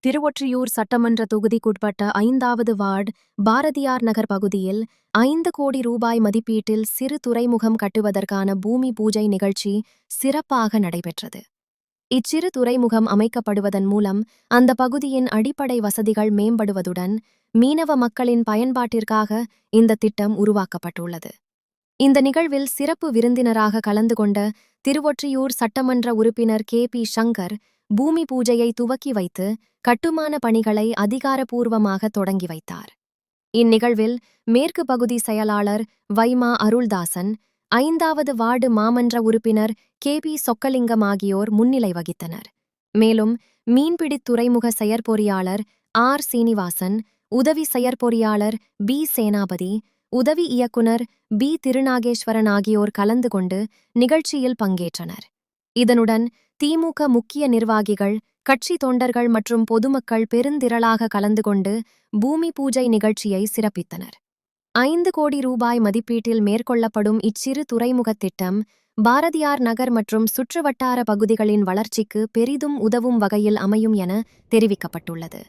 திருவொற்றியூர் சட்டமன்ற தொகுதிக்குட்பட்ட 5வது வார்டு பாரதியார் நகர் பகுதியில் 5 கோடி ரூபாய் மதிப்பீட்டில் சிறு துறைமுகம் கட்டுவதற்கான பூமி பூஜை நிகழ்ச்சி சிறப்பாக நடைபெற்றது. இச்சிறு துறைமுகம் அமைக்கப்படுவதன் மூலம் அந்த பகுதியின் அடிப்படை வசதிகள் மேம்படுவதுடன் மீனவ மக்களின் பயன்பாட்டிற்காக இந்த திட்டம் உருவாக்கப்பட்டுள்ளது. இந்த நிகழ்வில் சிறப்பு விருந்தினராக கலந்து கொண்ட திருவொற்றியூர் சட்டமன்ற உறுப்பினர் கே.பி. சங்கர் பூமி பூஜையை துவக்கி வைத்து கட்டுமான பணிகளை அதிகாரப்பூர்வமாக தொடங்கி வைத்தார். இந்நிகழ்வில் மேற்கு பகுதி செயலாளர் வைமா அருள்தாசன், 5வது வார்டு மாமன்ற உறுப்பினர் கே.பி. சொக்கலிங்கம் ஆகியோர் முன்னிலை வகித்தனர். மேலும் மீன்பிடித் துறைமுக செயற்பொறியாளர் ஆர். சீனிவாசன், உதவி செயற்பொறியாளர் பி. சேனாபதி, உதவி இயக்குனர் பி. திருநாகேஸ்வரன் ஆகியோர் கலந்து கொண்டு நிகழ்ச்சியில் பங்கேற்றனர். இதனுடன் திமுக முக்கிய நிர்வாகிகள், கட்சி தொண்டர்கள் மற்றும் பொதுமக்கள் பெருந்திரளாக கலந்து கொண்டு பூமி பூஜை நிகழ்ச்சியை சிறப்பித்தனர். 5 கோடி ரூபாய் மதிப்பீட்டில் மேற்கொள்ளப்படும் இச்சிறு துறைமுகத் திட்டம் பாரதியார் நகர் மற்றும் சுற்றுவட்டார பகுதிகளின் வளர்ச்சிக்கு பெரிதும் உதவும் வகையில் அமையும் என தெரிவிக்கப்பட்டுள்ளது.